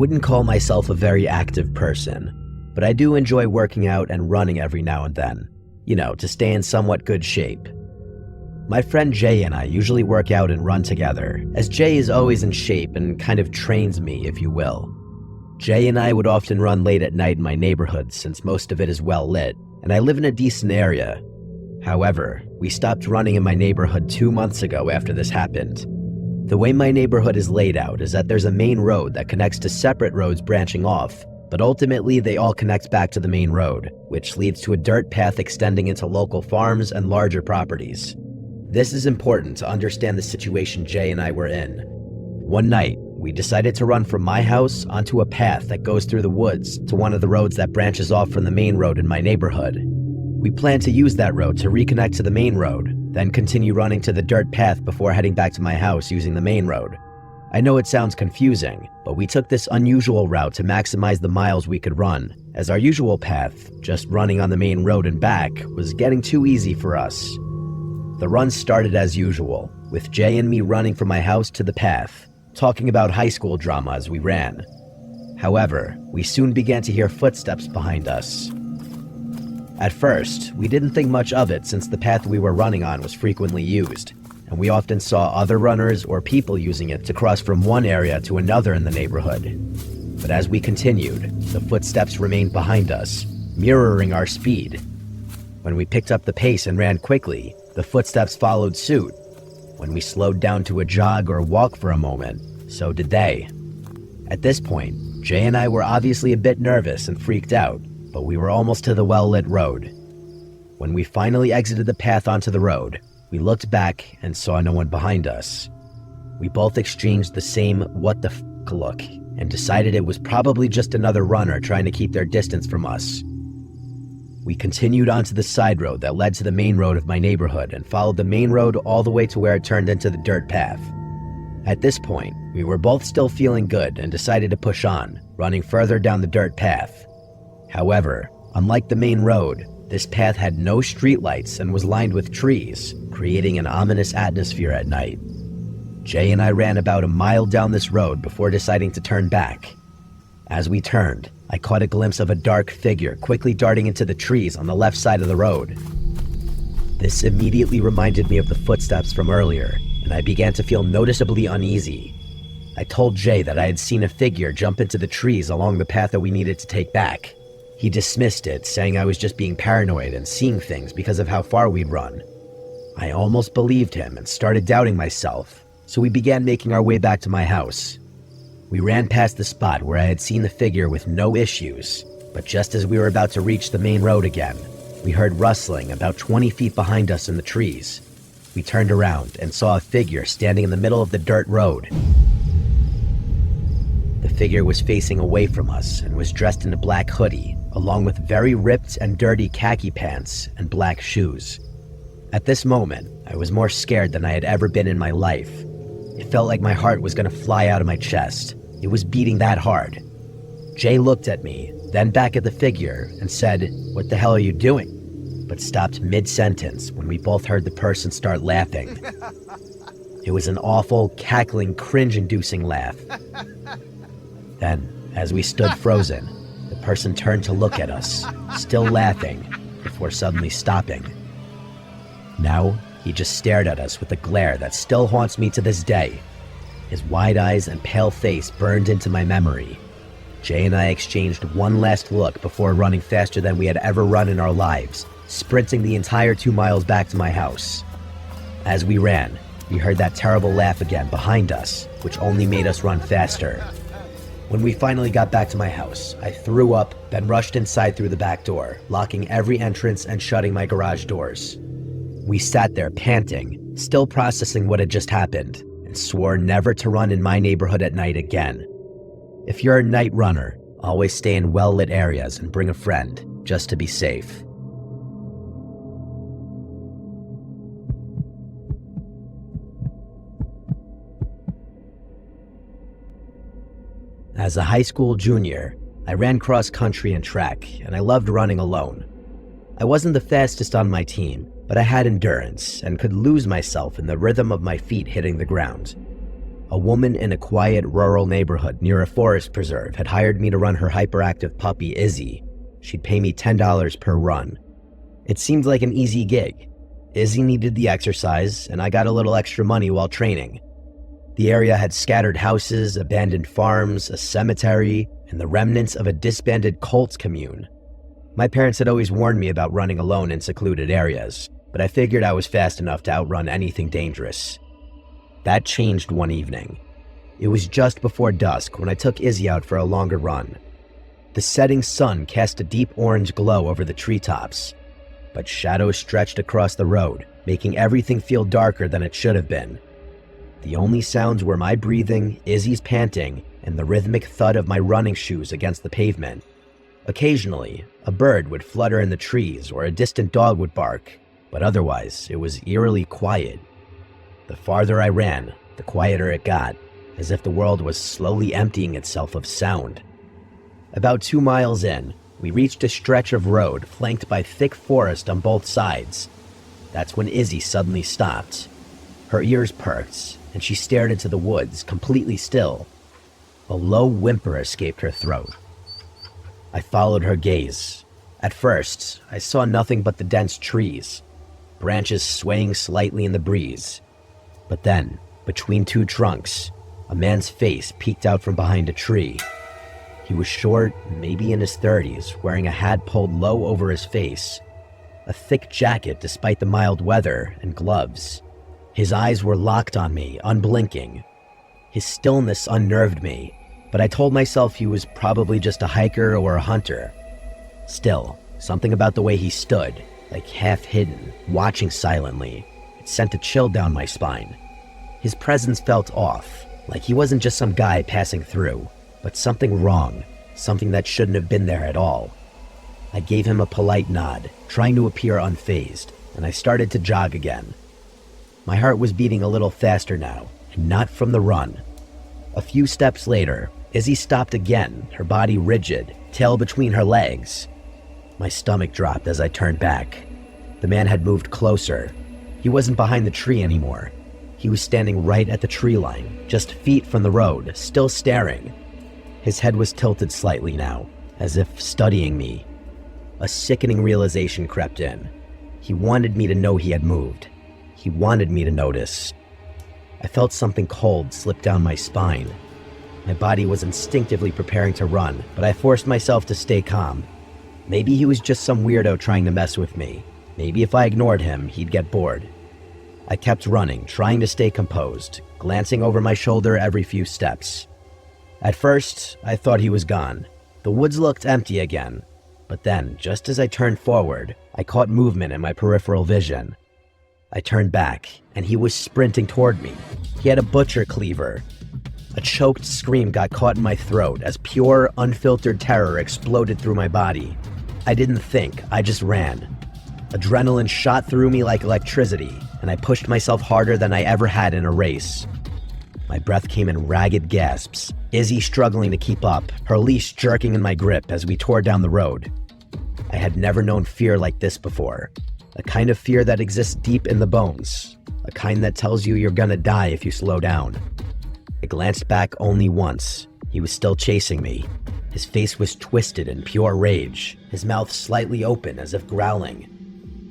wouldn't call myself a very active person, but I do enjoy working out and running every now and then, to stay in somewhat good shape. My friend Jay and I usually work out and run together, as Jay is always in shape and kind of trains me, if you will. Jay and I would often run late at night in my neighborhood since most of it is well lit, and I live in a decent area. However, we stopped running in my neighborhood 2 months ago after this happened. The way my neighborhood is laid out is that there's a main road that connects to separate roads branching off, but ultimately they all connect back to the main road, which leads to a dirt path extending into local farms and larger properties. This is important to understand the situation Jay and I were in. One night, we decided to run from my house onto a path that goes through the woods to one of the roads that branches off from the main road in my neighborhood. We planned to use that road to reconnect to the main road, then continue running to the dirt path before heading back to my house using the main road. I know it sounds confusing, but we took this unusual route to maximize the miles we could run, as our usual path, just running on the main road and back, was getting too easy for us. The run started as usual, with Jay and me running from my house to the path, talking about high school drama as we ran. However, we soon began to hear footsteps behind us. At first, we didn't think much of it since the path we were running on was frequently used, and we often saw other runners or people using it to cross from one area to another in the neighborhood. But as we continued, the footsteps remained behind us, mirroring our speed. When we picked up the pace and ran quickly, the footsteps followed suit. When we slowed down to a jog or walk for a moment, so did they. At this point, Jay and I were obviously a bit nervous and freaked out, but we were almost to the well-lit road. When we finally exited the path onto the road, we looked back and saw no one behind us. We both exchanged the same what the f*** look and decided it was probably just another runner trying to keep their distance from us. We continued onto the side road that led to the main road of my neighborhood and followed the main road all the way to where it turned into the dirt path. At this point, we were both still feeling good and decided to push on, running further down the dirt path. However, unlike the main road, this path had no streetlights and was lined with trees, creating an ominous atmosphere at night. Jay and I ran about a mile down this road before deciding to turn back. As we turned, I caught a glimpse of a dark figure quickly darting into the trees on the left side of the road. This immediately reminded me of the footsteps from earlier, and I began to feel noticeably uneasy. I told Jay that I had seen a figure jump into the trees along the path that we needed to take back. He dismissed it, saying I was just being paranoid and seeing things because of how far we'd run. I almost believed him and started doubting myself, so we began making our way back to my house. We ran past the spot where I had seen the figure with no issues, but just as we were about to reach the main road again, we heard rustling about 20 feet behind us in the trees. We turned around and saw a figure standing in the middle of the dirt road. The figure was facing away from us and was dressed in a black hoodie, along with very ripped and dirty khaki pants and black shoes. At this moment, I was more scared than I had ever been in my life. It felt like my heart was going to fly out of my chest. It was beating that hard. Jay looked at me, then back at the figure, and said, "What the hell are you doing?" But stopped mid-sentence when we both heard the person start laughing. It was an awful, cackling, cringe-inducing laugh. Then, as we stood frozen, the person turned to look at us, still laughing, before suddenly stopping. Now, he just stared at us with a glare that still haunts me to this day. His wide eyes and pale face burned into my memory. Jay and I exchanged one last look before running faster than we had ever run in our lives, sprinting the entire 2 miles back to my house. As we ran, we heard that terrible laugh again behind us, which only made us run faster. When we finally got back to my house, I threw up, then rushed inside through the back door, locking every entrance and shutting my garage doors. We sat there panting, still processing what had just happened, and swore never to run in my neighborhood at night again. If you're a night runner, always stay in well-lit areas and bring a friend, just to be safe. As a high school junior, I ran cross country and track, and I loved running alone. I wasn't the fastest on my team, but I had endurance and could lose myself in the rhythm of my feet hitting the ground. A woman in a quiet rural neighborhood near a forest preserve had hired me to run her hyperactive puppy, Izzy. She'd pay me $10 per run. It seemed like an easy gig. Izzy needed the exercise, and I got a little extra money while training. The area had scattered houses, abandoned farms, a cemetery, and the remnants of a disbanded cult commune. My parents had always warned me about running alone in secluded areas, but I figured I was fast enough to outrun anything dangerous. That changed one evening. It was just before dusk when I took Izzy out for a longer run. The setting sun cast a deep orange glow over the treetops, but shadows stretched across the road, making everything feel darker than it should have been. The only sounds were my breathing, Izzy's panting, and the rhythmic thud of my running shoes against the pavement. Occasionally, a bird would flutter in the trees or a distant dog would bark, but otherwise it was eerily quiet. The farther I ran, the quieter it got, as if the world was slowly emptying itself of sound. About 2 miles in, we reached a stretch of road flanked by thick forest on both sides. That's when Izzy suddenly stopped. Her ears perked, and she stared into the woods, completely still. A low whimper escaped her throat. I followed her gaze. At first, I saw nothing but the dense trees, branches swaying slightly in the breeze. But then, between 2 trunks, a man's face peeked out from behind a tree. He was short, maybe in his 30s, wearing a hat pulled low over his face, a thick jacket despite the mild weather, and gloves. His eyes were locked on me, unblinking. His stillness unnerved me, but I told myself he was probably just a hiker or a hunter. Still, something about the way he stood, like half hidden, watching silently, it sent a chill down my spine. His presence felt off, like he wasn't just some guy passing through, but something wrong, something that shouldn't have been there at all. I gave him a polite nod, trying to appear unfazed, and I started to jog again. My heart was beating a little faster now, and not from the run. A few steps later, Izzy stopped again, her body rigid, tail between her legs. My stomach dropped as I turned back. The man had moved closer. He wasn't behind the tree anymore. He was standing right at the tree line, just feet from the road, still staring. His head was tilted slightly now, as if studying me. A sickening realization crept in. He wanted me to know he had moved. He wanted me to notice. I felt something cold slip down my spine. My body was instinctively preparing to run, but I forced myself to stay calm. Maybe he was just some weirdo trying to mess with me. Maybe if I ignored him, he'd get bored. I kept running, trying to stay composed, glancing over my shoulder every few steps. At first, I thought he was gone. The woods looked empty again. But then, just as I turned forward, I caught movement in my peripheral vision. I turned back, and he was sprinting toward me. He had a butcher cleaver. A choked scream got caught in my throat as pure, unfiltered terror exploded through my body. I didn't think, I just ran. Adrenaline shot through me like electricity, and I pushed myself harder than I ever had in a race. My breath came in ragged gasps, Izzy struggling to keep up, her leash jerking in my grip as we tore down the road. I had never known fear like this before. A kind of fear that exists deep in the bones. A kind that tells you you're gonna die if you slow down. I glanced back only once. He was still chasing me. His face was twisted in pure rage, his mouth slightly open as if growling.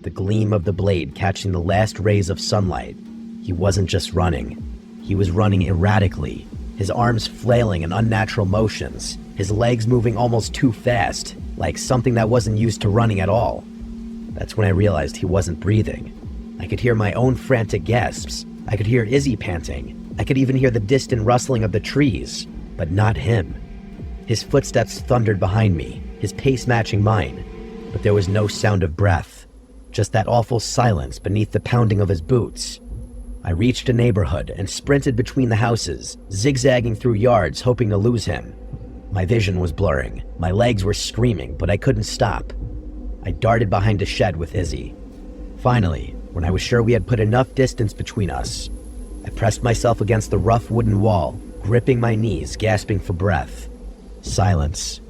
The gleam of the blade catching the last rays of sunlight. He wasn't just running. He was running erratically, his arms flailing in unnatural motions, his legs moving almost too fast, like something that wasn't used to running at all. That's when I realized he wasn't breathing. I could hear my own frantic gasps. I could hear Izzy panting. I could even hear the distant rustling of the trees, but not him. His footsteps thundered behind me, his pace matching mine, but there was no sound of breath, just that awful silence beneath the pounding of his boots. I reached a neighborhood and sprinted between the houses, zigzagging through yards hoping to lose him. My vision was blurring, my legs were screaming, but I couldn't stop. I darted behind a shed with Izzy. Finally, when I was sure we had put enough distance between us, I pressed myself against the rough wooden wall, gripping my knees, gasping for breath. Silence.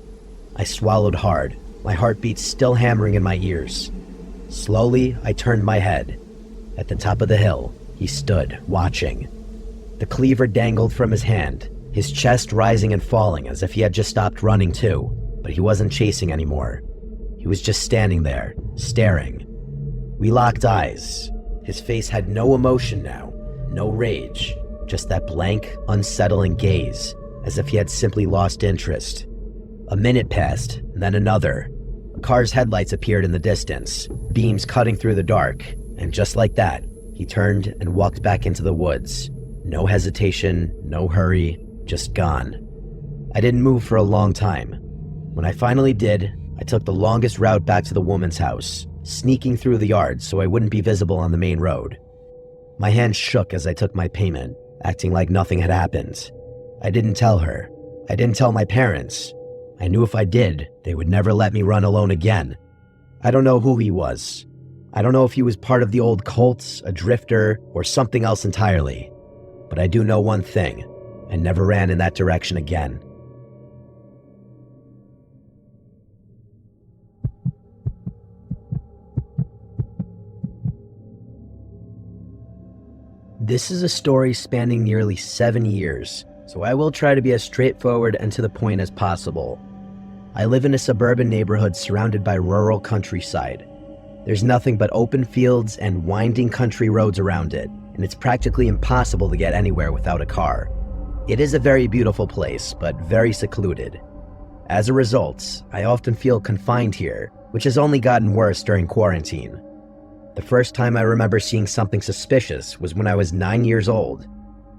I swallowed hard, my heartbeat still hammering in my ears. Slowly, I turned my head. At the top of the hill, he stood, watching. The cleaver dangled from his hand, his chest rising and falling as if he had just stopped running too, but he wasn't chasing anymore. He was just standing there, staring. We locked eyes. His face had no emotion now, no rage, just that blank, unsettling gaze, as if he had simply lost interest. A minute passed, and then another. A car's headlights appeared in the distance, beams cutting through the dark, and just like that, he turned and walked back into the woods. No hesitation, no hurry, just gone. I didn't move for a long time. When I finally did, I took the longest route back to the woman's house, sneaking through the yard so I wouldn't be visible on the main road. My hands shook as I took my payment, acting like nothing had happened. I didn't tell her. I didn't tell my parents. I knew if I did, they would never let me run alone again. I don't know who he was. I don't know if he was part of the old cults, a drifter, or something else entirely. But I do know one thing. I never ran in that direction again. This is a story spanning nearly 7 years, so I will try to be as straightforward and to the point as possible. I live in a suburban neighborhood surrounded by rural countryside. There's nothing but open fields and winding country roads around it, and it's practically impossible to get anywhere without a car. It is a very beautiful place, but very secluded. As a result, I often feel confined here, which has only gotten worse during quarantine. The first time I remember seeing something suspicious was when I was 9 years old.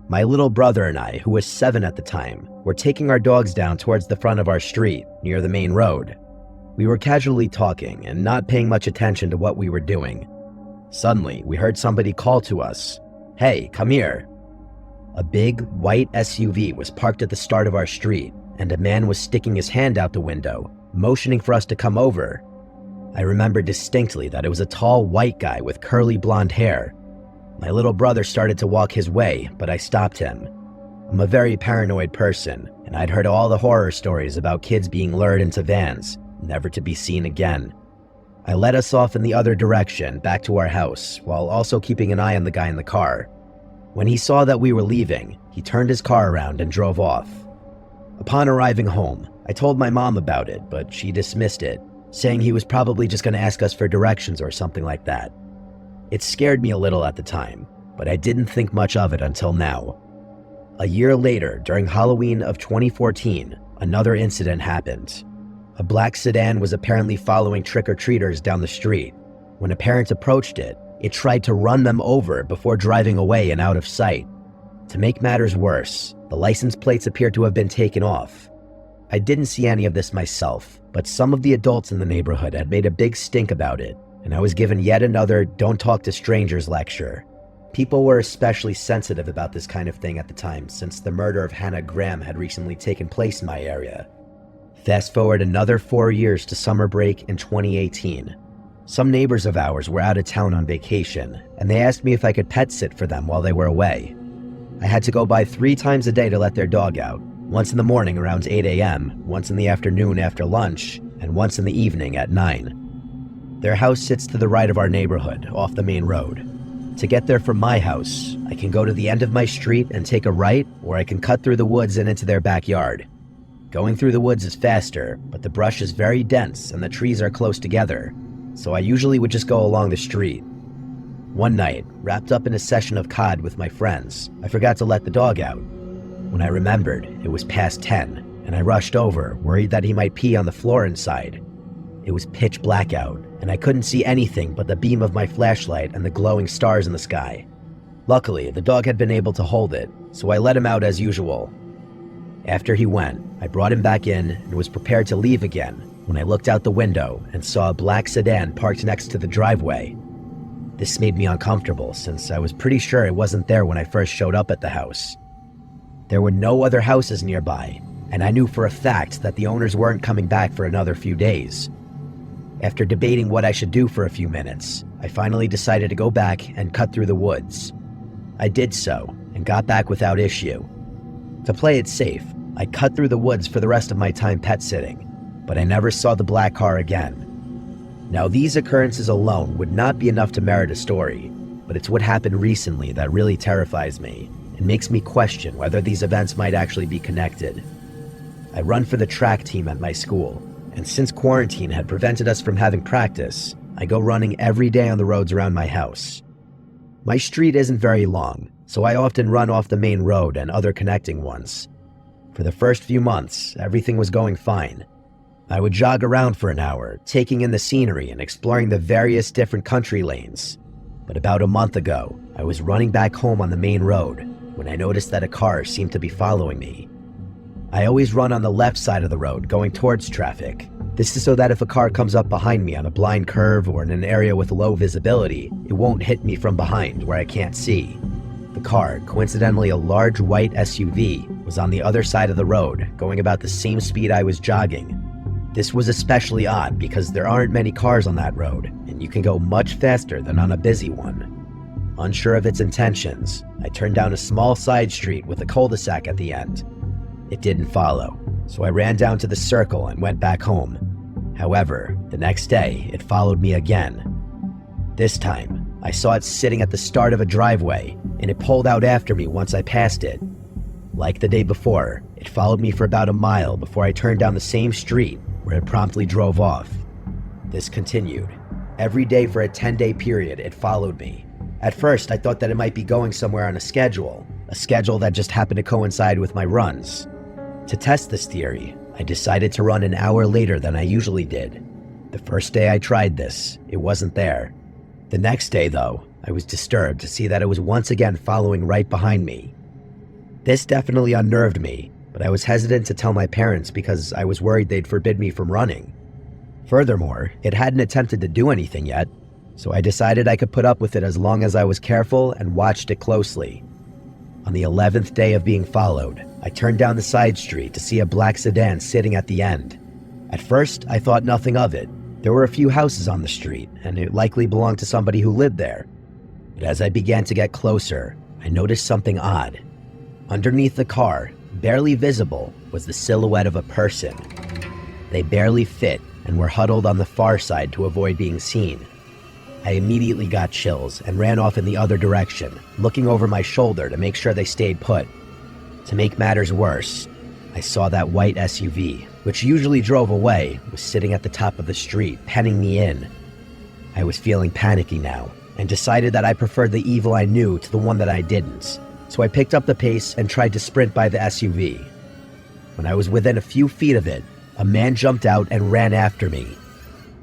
My little brother and I, who was 7 at the time, were taking our dogs down towards the front of our street, near the main road. We were casually talking and not paying much attention to what we were doing. Suddenly, we heard somebody call to us, "Hey, come here." A big, white SUV was parked at the start of our street, and a man was sticking his hand out the window, motioning for us to come over. I remember distinctly that it was a tall white guy with curly blonde hair. My little brother started to walk his way, but I stopped him. I'm a very paranoid person, and I'd heard all the horror stories about kids being lured into vans, never to be seen again. I led us off in the other direction, back to our house, while also keeping an eye on the guy in the car. When he saw that we were leaving, he turned his car around and drove off. Upon arriving home, I told my mom about it, but she dismissed it, saying he was probably just going to ask us for directions or something like that. It scared me a little at the time, but I didn't think much of it until now. A year later, during Halloween of 2014, another incident happened. A black sedan was apparently following trick-or-treaters down the street. When a parent approached it, it tried to run them over before driving away and out of sight. To make matters worse, the license plates appeared to have been taken off. I didn't see any of this myself, but some of the adults in the neighborhood had made a big stink about it, and I was given yet another "don't talk to strangers" lecture. People were especially sensitive about this kind of thing at the time, since the murder of Hannah Graham had recently taken place in my area. Fast forward another 4 years to summer break in 2018. Some neighbors of ours were out of town on vacation, and they asked me if I could pet sit for them while they were away. I had to go by 3 times a day to let their dog out, once in the morning around 8 a.m., once in the afternoon after lunch, and once in the evening at 9. Their house sits to the right of our neighborhood, off the main road. To get there from my house, I can go to the end of my street and take a right, or I can cut through the woods and into their backyard. Going through the woods is faster, but the brush is very dense and the trees are close together, so I usually would just go along the street. One night, wrapped up in a session of COD with my friends, I forgot to let the dog out. When I remembered, it was past 10, and I rushed over, worried that he might pee on the floor inside. It was pitch black out, and I couldn't see anything but the beam of my flashlight and the glowing stars in the sky. Luckily, the dog had been able to hold it, so I let him out as usual. After he went, I brought him back in and was prepared to leave again when I looked out the window and saw a black sedan parked next to the driveway. This made me uncomfortable since I was pretty sure it wasn't there when I first showed up at the house. There were no other houses nearby, and I knew for a fact that the owners weren't coming back for another few days. After debating what I should do for a few minutes, I finally decided to go back and cut through the woods. I did so, and got back without issue. To play it safe, I cut through the woods for the rest of my time pet sitting, but I never saw the black car again. Now, these occurrences alone would not be enough to merit a story, but it's what happened recently that really terrifies me. and makes me question whether these events might actually be connected. I run for the track team at my school, and since quarantine had prevented us from having practice, I go running every day on the roads around my house. My street isn't very long, so I often run off the main road and other connecting ones. For the first few months, everything was going fine. I would jog around for an hour, taking in the scenery and exploring the various different country lanes. But about a month ago, I was running back home on the main road when I noticed that a car seemed to be following me. I always run on the left side of the road, going towards traffic. This is so that if a car comes up behind me on a blind curve or in an area with low visibility, it won't hit me from behind where I can't see. The car, coincidentally a large white SUV, was on the other side of the road, going about the same speed I was jogging. This was especially odd because there aren't many cars on that road, and you can go much faster than on a busy one. Unsure of its intentions, I turned down a small side street with a cul-de-sac at the end. It didn't follow, so I ran down to the circle and went back home. However, the next day, it followed me again. This time, I saw it sitting at the start of a driveway, and it pulled out after me once I passed it. Like the day before, it followed me for about a mile before I turned down the same street, where it promptly drove off. This continued. Every day for a 10-day period, it followed me. At first, I thought that it might be going somewhere on a schedule that just happened to coincide with my runs. To test this theory, I decided to run an hour later than I usually did. The first day I tried this, it wasn't there. The next day, though, I was disturbed to see that it was once again following right behind me. This definitely unnerved me, but I was hesitant to tell my parents because I was worried they'd forbid me from running. Furthermore, it hadn't attempted to do anything yet, so I decided I could put up with it as long as I was careful and watched it closely. On the 11th day of being followed, I turned down the side street to see a black sedan sitting at the end. At first, I thought nothing of it. There were a few houses on the street, and it likely belonged to somebody who lived there. But as I began to get closer, I noticed something odd. Underneath the car, barely visible, was the silhouette of a person. They barely fit and were huddled on the far side to avoid being seen. I immediately got chills and ran off in the other direction, looking over my shoulder to make sure they stayed put. To make matters worse, I saw that white SUV, which usually drove away, was sitting at the top of the street, penning me in. I was feeling panicky now, and decided that I preferred the evil I knew to the one that I didn't, so I picked up the pace and tried to sprint by the SUV. When I was within a few feet of it, a man jumped out and ran after me.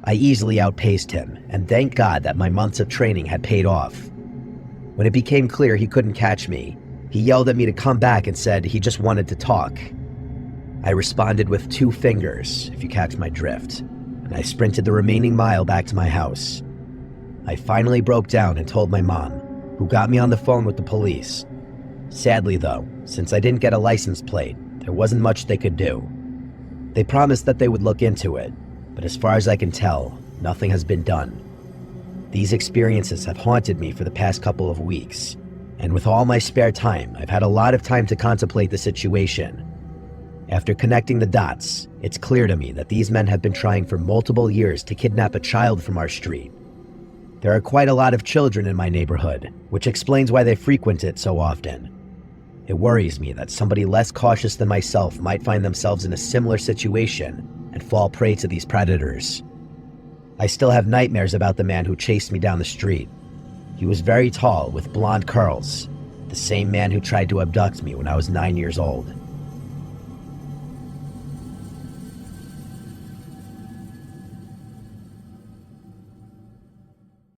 I easily outpaced him, and thank God that my months of training had paid off. When it became clear he couldn't catch me, he yelled at me to come back and said he just wanted to talk. I responded with 2 fingers, if you catch my drift, and I sprinted the remaining mile back to my house. I finally broke down and told my mom, who got me on the phone with the police. Sadly though, since I didn't get a license plate, there wasn't much they could do. They promised that they would look into it, but as far as I can tell, nothing has been done. These experiences have haunted me for the past couple of weeks, and with all my spare time, I've had a lot of time to contemplate the situation. After connecting the dots, it's clear to me that these men have been trying for multiple years to kidnap a child from our street. There are quite a lot of children in my neighborhood, which explains why they frequent it so often. It worries me that somebody less cautious than myself might find themselves in a similar situation and fall prey to these predators. I still have nightmares about the man who chased me down the street. He was very tall with blonde curls, the same man who tried to abduct me when I was 9 years old.